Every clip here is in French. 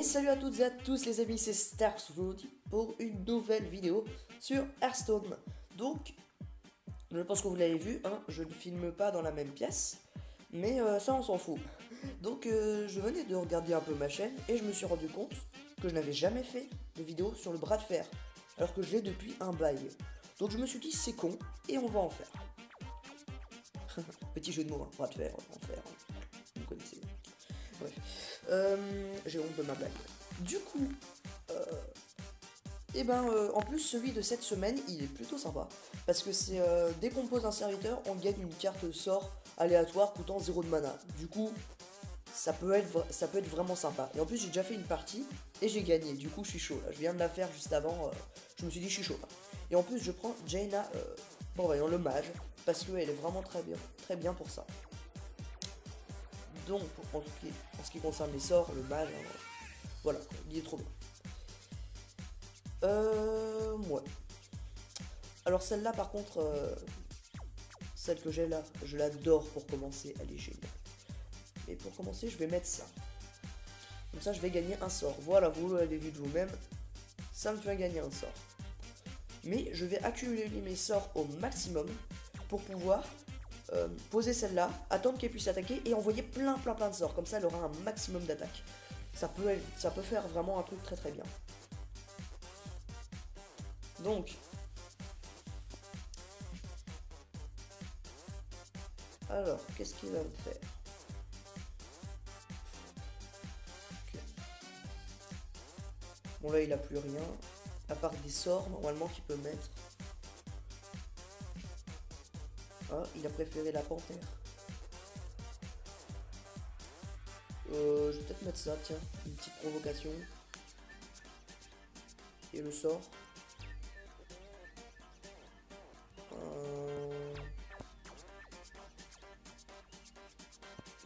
salut à toutes et à tous les amis, c'est Starkswood pour une nouvelle vidéo sur Hearthstone. Donc, je pense que vous l'avez vu, hein, je ne filme pas dans la même pièce, mais ça on s'en fout. Donc je venais de regarder un peu ma chaîne et je me suis rendu compte que je n'avais jamais fait de vidéo sur le bras de fer, alors que je l'ai depuis un bail. Donc je me suis dit c'est con et on va en faire. Petit jeu de mots, hein, bras de fer, en fer, vous connaissez. Bref, j'ai honte de ma blague. Du coup, en plus celui de cette semaine, il est plutôt sympa. Parce que c'est dès qu'on pose un serviteur, on gagne une carte sort aléatoire coûtant 0 de mana. Du coup, ça peut être vraiment sympa. Et en plus, j'ai déjà fait une partie et j'ai gagné. Du coup, je suis chaud là. Je viens de la faire juste avant. Je me suis dit, je suis chaud là. Et en plus, je prends Jaina, bon, voyons, le mage. Parce qu'elle est vraiment très bien pour ça. Donc, en ce qui concerne les sorts, le mage, hein, voilà, il est trop bien. Ouais. Alors celle-là, par contre, celle que j'ai là, je l'adore pour commencer, elle est géniale. Et pour commencer, je vais mettre ça. Comme ça, je vais gagner un sort. Voilà, vous l'avez vu de vous-même, ça me fait gagner un sort. Mais je vais accumuler mes sorts au maximum pour pouvoir poser celle-là, attendre qu'elle puisse attaquer et envoyer plein de sorts. Comme ça, elle aura un maximum d'attaque. Ça peut faire vraiment un truc très bien. Donc, alors, qu'est-ce qu'il va me faire? Okay. Bon là, il a plus rien, à part des sorts normalement qu'il peut mettre. Ah, il a préféré la panthère. Je vais peut-être mettre ça, tiens, une petite provocation. Et le sort.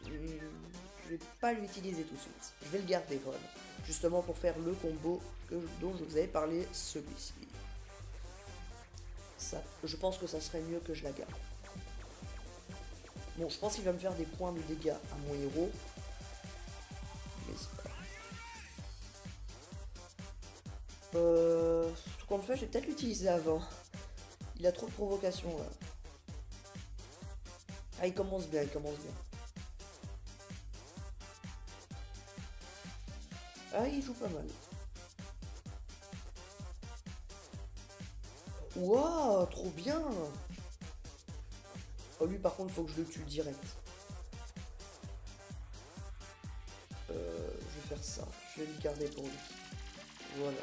Je vais pas l'utiliser tout de suite. Je vais le garder quand même. Justement pour faire le combo dont je vous avais parlé, celui-ci. Ça, je pense que ça serait mieux que je la garde. Bon, je pense qu'il va me faire des points de dégâts à mon héros. Mais c'est pas grave. Tout compte fait, je vais peut-être l'utiliser avant. Il a trop de provocation là. Ah, il commence bien. Ah, il joue pas mal. Waouh, trop bien. Oh, lui par contre, faut que je le tue direct. Je vais faire ça. Je vais le garder pour lui. Voilà.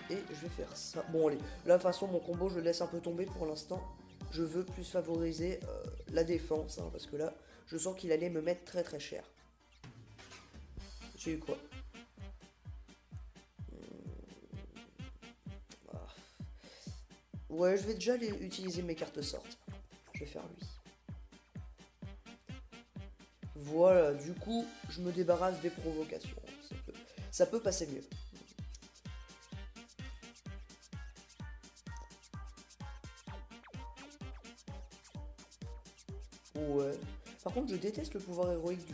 Et je vais faire ça. Bon, allez. Là, de toute façon, mon combo, je le laisse un peu tomber pour l'instant. Je veux plus favoriser la défense. Hein, parce que là, je sens qu'il allait me mettre très cher. J'ai eu quoi? Ouais, je vais déjà utiliser mes cartes sortes. Je vais faire lui. Voilà, du coup, je me débarrasse des provocations. Ça peut passer mieux. Ouais. Par contre, je déteste le pouvoir héroïque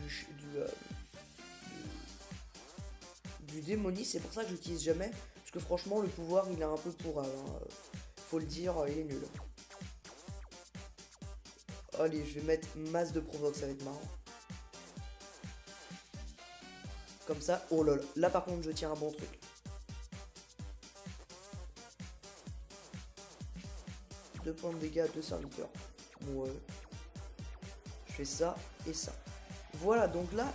du démonie. C'est pour ça que j'utilise jamais. Parce que franchement, le pouvoir, il est un peu pour... faut le dire, il est nul. Allez, je vais mettre masse de provoque, ça va être marrant. Comme ça, oh lol. Là par contre, je tiens un bon truc. 2 points de dégâts, 2 serviteurs. Ouais. Je fais ça et ça. Voilà, donc là,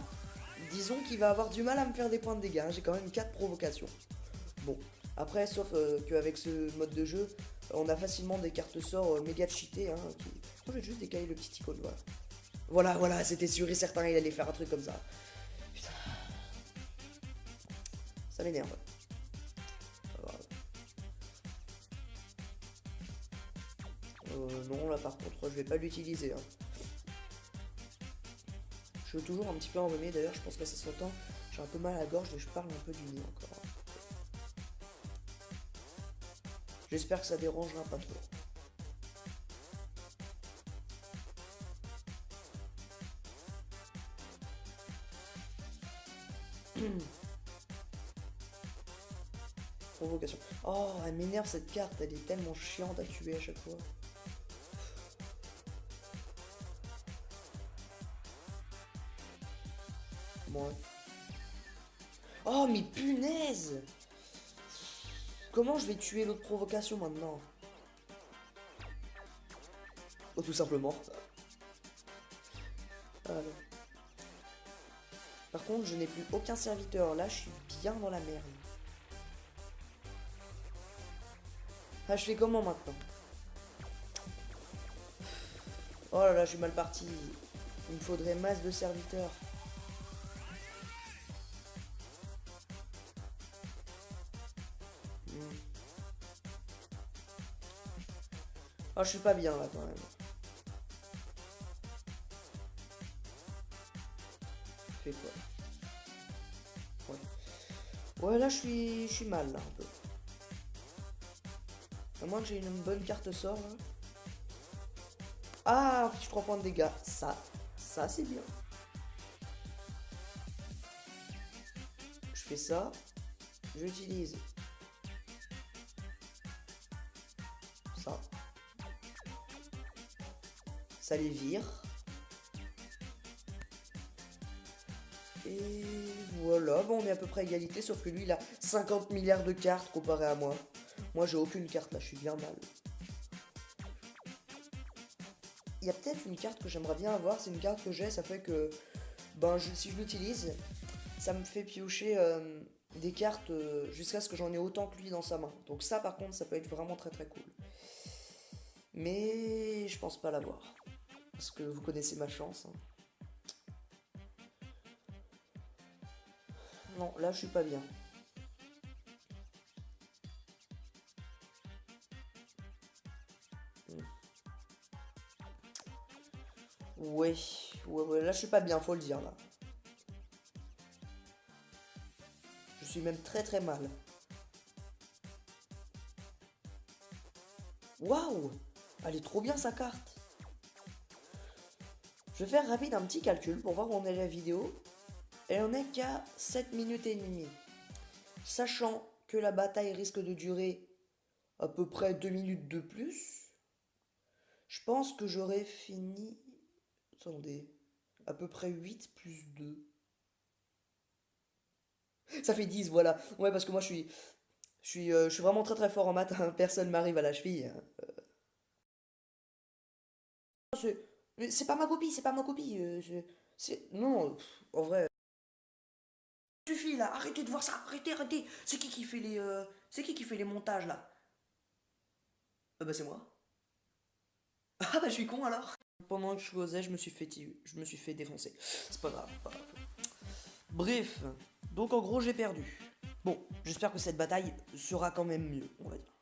disons qu'il va avoir du mal à me faire des points de dégâts. Hein. J'ai quand même 4 provocations. Bon, après, sauf qu'avec ce mode de jeu, on a facilement des cartes sorts méga cheatées. Hein, je vais juste décaler le petit icône, voilà. Voilà, c'était sûr et certain, il allait faire un truc comme ça. Putain. Ça m'énerve. Non, là par contre, je vais pas l'utiliser. Hein. Je suis toujours un petit peu enrhumé, d'ailleurs, je pense que ça s'entend. J'ai un peu mal à la gorge et je parle un peu du nez encore. J'espère que ça dérangera pas trop. Provocation. Oh, elle m'énerve cette carte, elle est tellement chiante à tuer à chaque fois. Bon. Oh, mais punaise! Comment je vais tuer l'autre provocation maintenant? Oh, tout simplement. Alors. Par contre, je n'ai plus aucun serviteur. Là, je suis bien dans la merde. Ah, je fais comment maintenant? Oh là là, je suis mal parti. Il me faudrait masse de serviteurs. Ah, je suis pas bien là quand même. Fais quoi? Ouais. Ouais, là, je suis mal là un peu. À moins que j'ai une bonne carte sort là. Ah, je 3 points de dégâts. Ça c'est bien. Je fais ça. J'utilise ça. Ça les vire. Et voilà, bon, on est à peu près à égalité, sauf que lui, il a 50 milliards de cartes comparé à moi. Moi, j'ai aucune carte là, je suis bien mal. Il y a peut-être une carte que j'aimerais bien avoir, c'est une carte que j'ai, ça fait que ben, si je l'utilise, ça me fait piocher des cartes jusqu'à ce que j'en ai autant que lui dans sa main. Donc ça, par contre, ça peut être vraiment très très cool. Mais je pense pas l'avoir. Parce que vous connaissez ma chance. Hein. Non, là, je suis pas bien. Ouais, ouais, là, je suis pas bien, faut le dire, là. Je suis même très très mal. Waouh! Elle est trop bien sa carte. Je vais faire rapide un petit calcul pour voir où on est la vidéo. Et on est qu'à 7 minutes et demie. Sachant que la bataille risque de durer à peu près 2 minutes de plus, je pense que j'aurais fini... Attendez, à peu près 8 plus 2. Ça fait 10, voilà. Ouais, parce que moi je suis vraiment très très fort en maths, hein. Personne m'arrive à la cheville. Hein. C'est pas ma copie, c'est pas ma copie. Non, en vrai. Suffit là, arrêtez de voir ça, arrêtez, arrêtez. C'est qui qui fait les montages là? Bah c'est moi. Ah bah je suis con alors. Pendant que je causais, je me suis fait défoncer. C'est pas grave, pas grave. Bref, donc en gros j'ai perdu. Bon, j'espère que cette bataille sera quand même mieux, on va dire.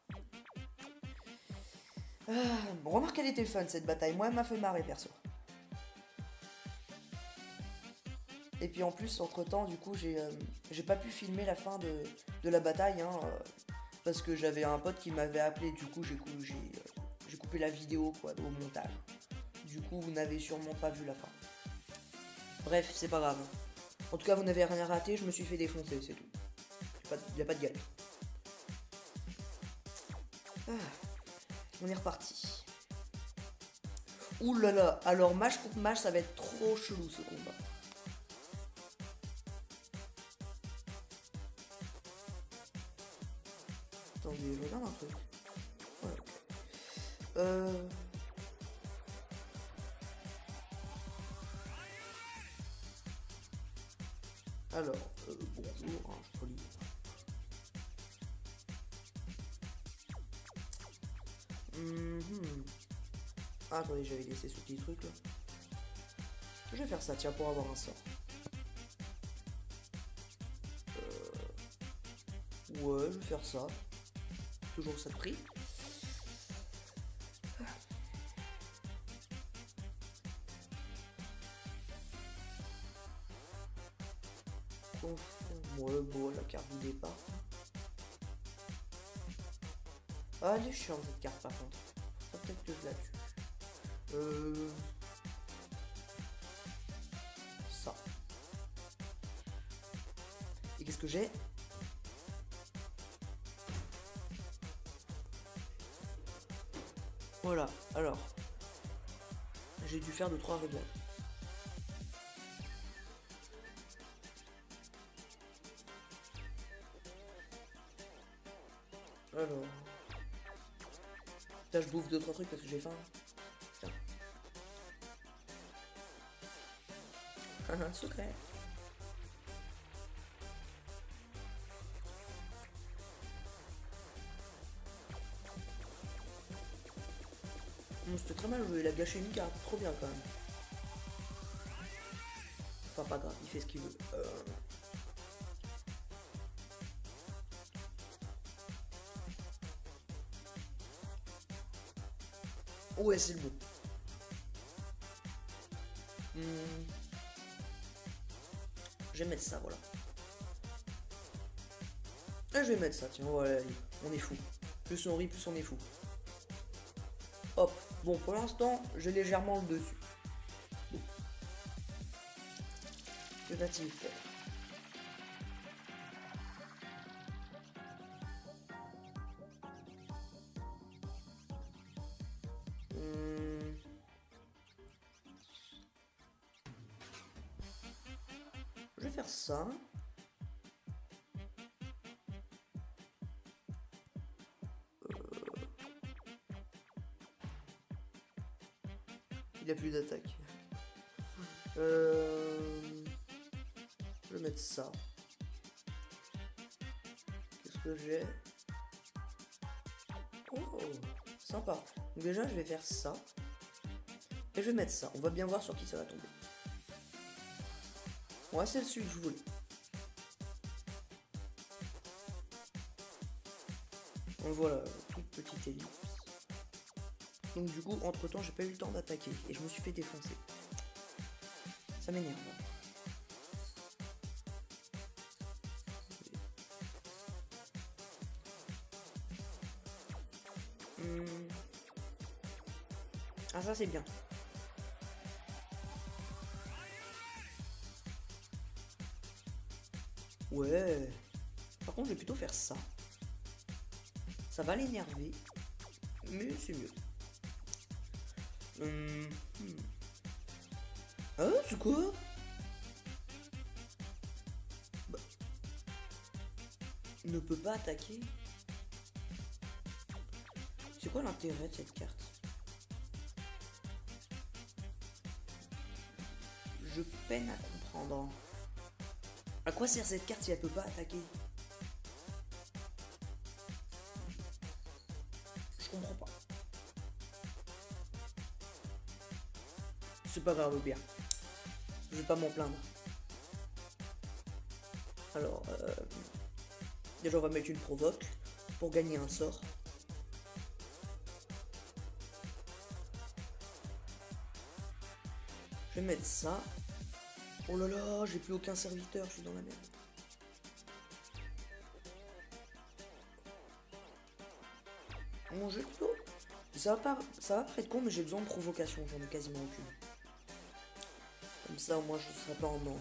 Remarque qu'elle était fun cette bataille, moi elle m'a fait marrer perso. Et puis en plus, entre temps, du coup, j'ai pas pu filmer la fin de la bataille, hein, parce que j'avais un pote qui m'avait appelé, du coup, j'ai coupé la vidéo quoi, au montage. Du coup, vous n'avez sûrement pas vu la fin. Bref, c'est pas grave. En tout cas, vous n'avez rien raté, je me suis fait défoncer, c'est tout. Y a pas de galère. Ah, on est reparti. Ouh là là, alors match contre match, ça va être trop chelou ce combat. Attendez, je regarde un truc. Ouais. Euh... Alors, bonjour, hein, poli. Ah, attendez, j'avais laissé ce petit truc là. Je vais faire ça, tiens, pour avoir un sort. Ouais, je vais faire ça. Toujours ça de prix. Ouais, bon, la carte du départ. Ah, elle est chiante cette carte par contre. Peut-être que je la tue. Ça. Et qu'est-ce que j'ai? Voilà, alors. J'ai dû faire 2-3 réglages. Alors. Là, je bouffe 2-3 trucs parce que j'ai faim. Tiens. Un secret. C'était très mal joué, il a gâché une carte, trop bien quand même. Enfin pas grave, il fait ce qu'il veut. Ouais, c'est le bon. Je vais mettre ça, voilà. Et je vais mettre ça, tiens, voilà, on est fou. Plus on rit, plus on est fou. Hop, bon, pour l'instant, j'ai légèrement le dessus. Bon. Que va-t-il faire? Je vais faire ça. Il a plus d'attaque. Je vais mettre ça. Qu'est-ce que j'ai? Oh, sympa. Donc déjà, je vais faire ça. Et je vais mettre ça. On va bien voir sur qui ça va tomber. Ouais, c'est celui que je voulais. Donc voilà, toute petite ellipse. Donc du coup, entre temps, j'ai pas eu le temps d'attaquer. Et je me suis fait défoncer. Ça m'énerve. Ah, ça c'est bien. Ouais. Par contre, je vais plutôt faire ça. Ça va l'énerver. Mais c'est mieux. Ah, c'est quoi? Bah. Ne peut pas attaquer. C'est quoi l'intérêt de cette carte? Je peine à comprendre. À quoi sert cette carte si elle peut pas attaquer? Je comprends pas. C'est pas grave, bien. Je vais pas m'en plaindre. Alors, déjà on va mettre une provoque pour gagner un sort. Je vais mettre ça. Oh là là, j'ai plus aucun serviteur, je suis dans la merde. Mon jeu plutôt. Ça va pas être con, mais j'ai besoin de provocation, j'en ai quasiment aucune. Comme ça, au moins, je ne serai pas en manque.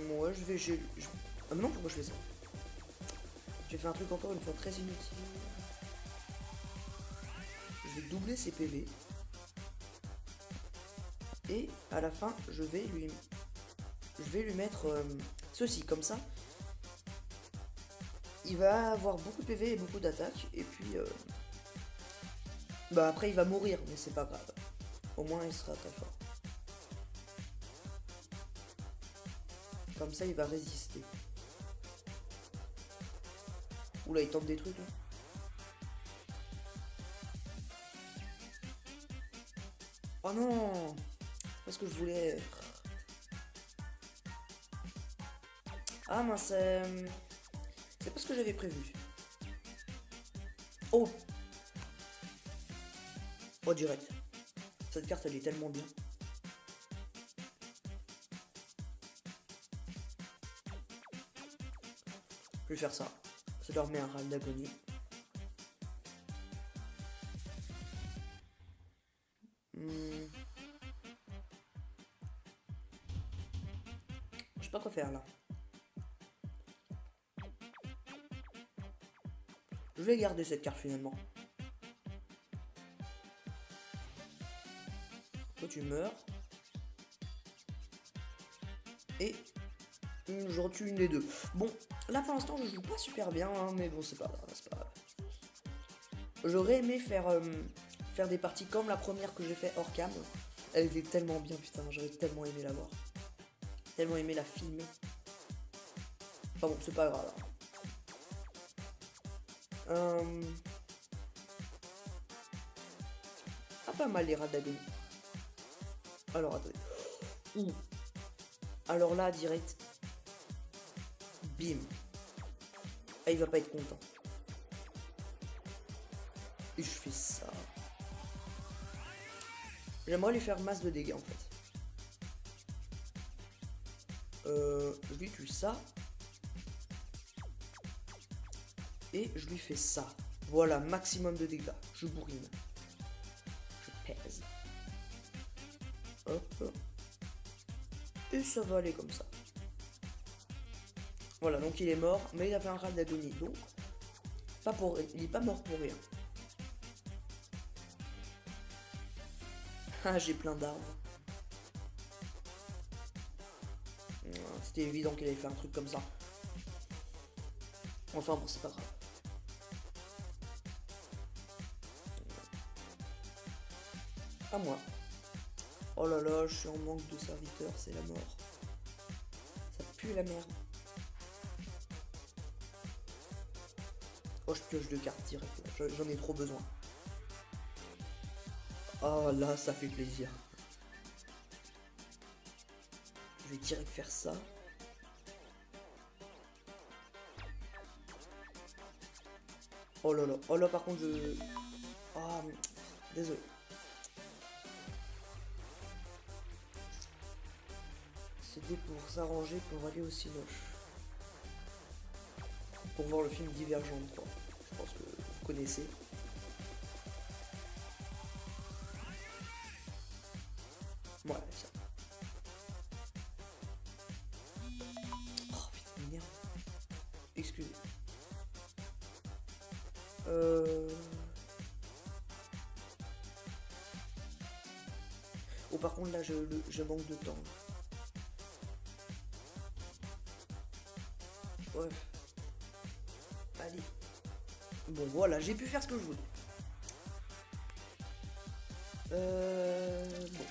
Ouais, Ah mais non, pourquoi je fais ça? J'ai fait un truc encore une fois très inutile. Je vais doubler ses PV. Et à la fin, je vais lui mettre ceci, comme ça. Il va avoir beaucoup de PV et beaucoup d'attaques. Et puis... Bah après, il va mourir, mais c'est pas grave. Au moins, il sera très fort. Comme ça, il va résister. Oula, il tente des trucs, là. Oh non! C'est pas ce que je voulais. Ah mince, c'est pas ce que j'avais prévu. Oh! Oh, direct. Cette carte, elle est tellement bien. Je vais faire ça. Ça leur met un râle d'agonie. Je vais garder cette carte finalement. Toi tu meurs. Et je retue une des deux. Bon, là pour l'instant je joue pas super bien, hein, mais bon c'est pas grave. J'aurais aimé faire des parties comme la première que j'ai fait hors cam. Elle était tellement bien, putain, j'aurais tellement aimé la voir. Tellement aimé la filmer. Enfin bon, c'est pas grave. Ah, pas mal les rats d'agonie. Alors attendez. Ouh. Alors là, direct. Bim. Ah, il va pas être content. Et je fais ça. J'aimerais lui faire masse de dégâts en fait. Je lui tue ça. Et je lui fais ça. Voilà, maximum de dégâts. Je bourrine. Je pèse. Hop. Et ça va aller comme ça. Voilà, donc il est mort, mais il a fait un rat d'agonie. Donc, il est pas mort pour rien. Ah, j'ai plein d'arbres. C'était évident qu'il avait fait un truc comme ça. Enfin bon, c'est pas grave. À moi. Oh là là, je suis en manque de serviteurs, c'est la mort. Ça pue la merde. Oh, je pioche 2 cartes direct, j'en ai trop besoin. Oh là, ça fait plaisir. Je vais direct faire ça. Oh là, par contre, je... Ah, désolé. C'était pour s'arranger pour aller au Cinoche. Pour voir le film Divergent 3. Je pense que vous connaissez. Voilà, ça. Oh putain, merde. Excusez. Oh, par contre, là, je manque de temps. Ouais. Allez. Bon, voilà, j'ai pu faire ce que je voulais. Bon.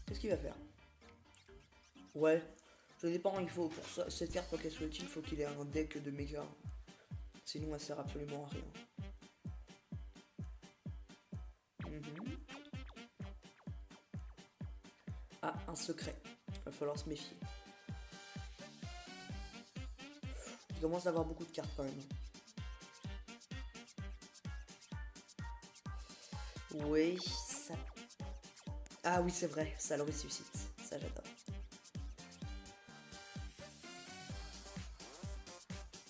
Qu'est-ce qu'il va faire? Ouais. Ça dépend, il faut, pour ça, cette carte, pour qu'elle soit utile, il faut qu'il ait un deck de méga. Sinon, elle sert absolument à rien. Ah, un secret. Va falloir se méfier. Il commence à avoir beaucoup de cartes quand même. Oui, ça... Ah oui, c'est vrai, ça le ressuscite. Ça, j'adore.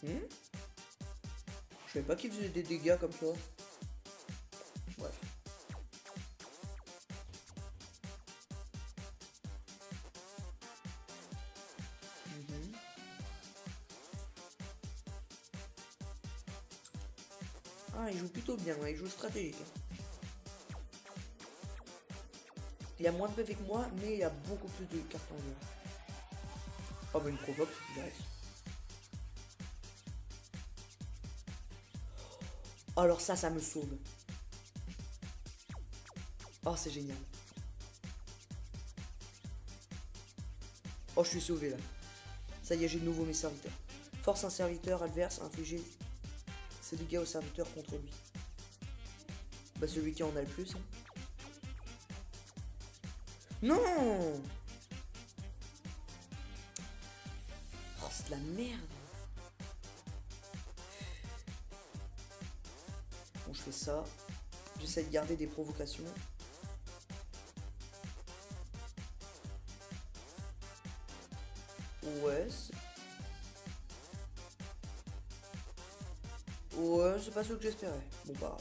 Je savais pas qu'il faisait des dégâts comme ça. Bref. Ah, il joue plutôt bien, il joue stratégique. Il a moins de PV que moi, mais il a beaucoup plus de cartes en jeu. Oh, mais une provoque, direct. Alors ça me sauve. Oh, c'est génial. Oh, je suis sauvé là. Ça y est, j'ai de nouveau mes serviteurs. Force un serviteur adverse, infliger ses dégâts au serviteur contre lui. Bah, celui qui en a le plus. Hein. Non! Oh, c'est de la merde. Bon, je fais ça. J'essaie de garder des provocations. Ouais. Ouais, c'est pas ce que j'espérais. Bon, bah.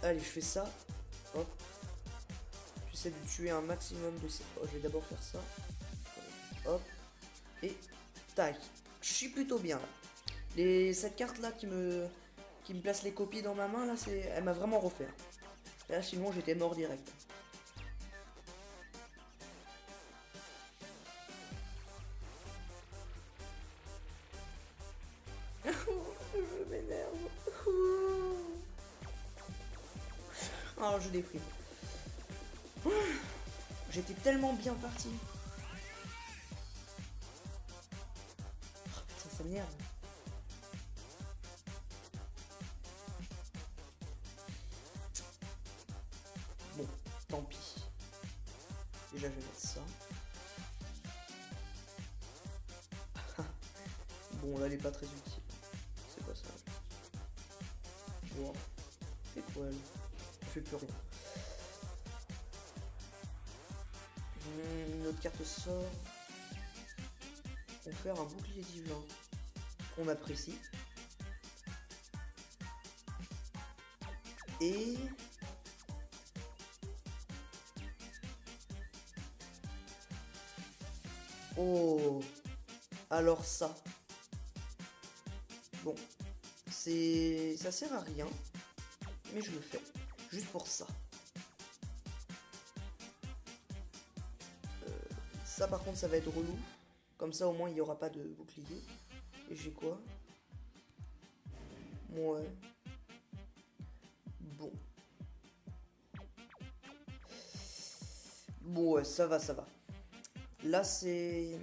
Allez, je fais ça. Hop. J'essaie de tuer un maximum de ces... Oh, je vais d'abord faire ça. Hop. Et tac. Je suis plutôt bien là. Cette carte là qui me place les copies dans ma main là, elle m'a vraiment refait. Là sinon j'étais mort direct. Je m'énerve. Oh, je déprime. J'étais tellement bien parti. Oh, putain, ça m'énerve. Bon, tant pis. Déjà, je vais mettre ça. Bon, là, elle est pas très utile. C'est quoi ça? Wow. C'est quoi elle? Je fais plus rien. Une autre carte sort. On va faire un bouclier divin qu'on apprécie. Et... oh, alors ça. Bon, ça sert à rien, mais je le fais juste pour ça. Ça par contre ça va être relou. Comme ça au moins il n'y aura pas de bouclier. Et j'ai quoi? Ouais. Bon. Bon ouais, ça va, ça va. Là c'est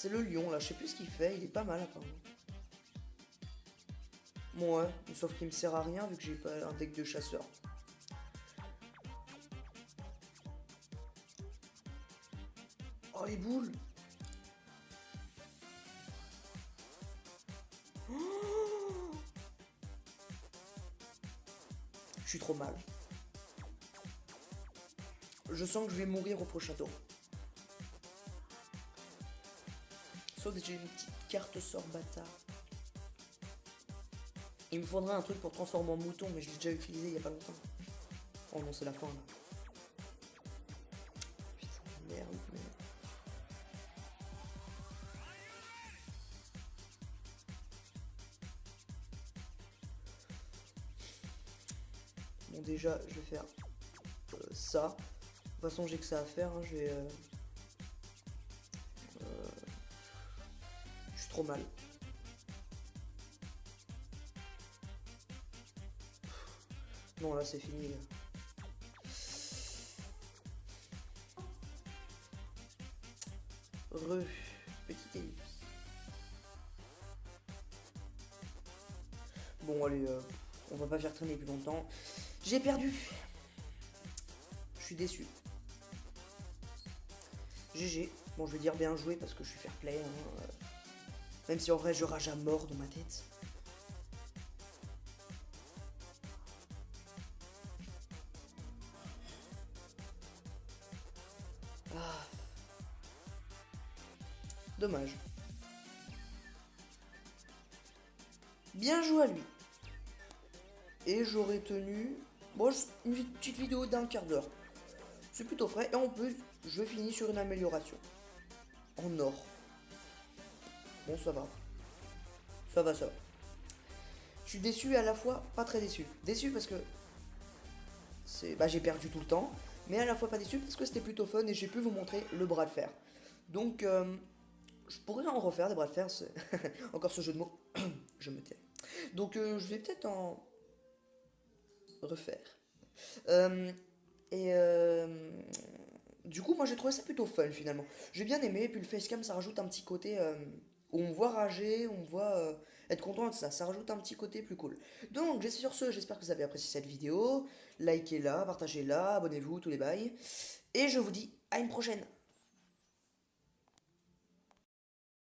le lion là, je sais plus ce qu'il fait, il est pas mal apparemment. Bon ouais, sauf qu'il me sert à rien vu que j'ai pas un deck de chasseur. Oh les boules. Oh, je suis trop mal. Je sens que je vais mourir au prochain tour. Sauf que j'ai une petite carte sort bâtard. Il me faudrait un truc pour transformer en mouton, mais je l'ai déjà utilisé il y a pas longtemps. Oh non, c'est la fin là. Putain, merde, merde. Bon, déjà, je vais faire ça. De toute façon, j'ai que ça à faire. Hein. Je suis trop mal. Non, là, c'est fini. Là. Petite ellipse. Bon, allez, on va pas faire traîner plus longtemps. J'ai perdu. Je suis déçu. GG. Bon, je vais dire bien joué parce que je suis fair play. Hein. Même si en vrai, je rage à mort dans ma tête. Ah. Dommage. Bien joué à lui. Et j'aurais tenu... bon, une petite vidéo d'1/4 d'heure. C'est plutôt frais. Et en plus, je finis sur une amélioration. En or. Bon, ça va. Ça va, ça va. Je suis déçu et à la fois pas très déçu. Déçu parce que... j'ai perdu tout le temps. Mais à la fois pas déçu parce que c'était plutôt fun et j'ai pu vous montrer le bras de fer. Donc, je pourrais en refaire des bras de fer. Encore ce jeu de mots. Je me tais. Donc, je vais peut-être en refaire. Du coup, moi j'ai trouvé ça plutôt fun finalement. J'ai bien aimé, et puis le facecam ça rajoute un petit côté où on me voit rager, on me voit être content de ça. Ça rajoute un petit côté plus cool. Donc, sur ce, j'espère que vous avez apprécié cette vidéo. Likez-la, partagez-la, abonnez-vous, tous les bails. Et je vous dis à une prochaine.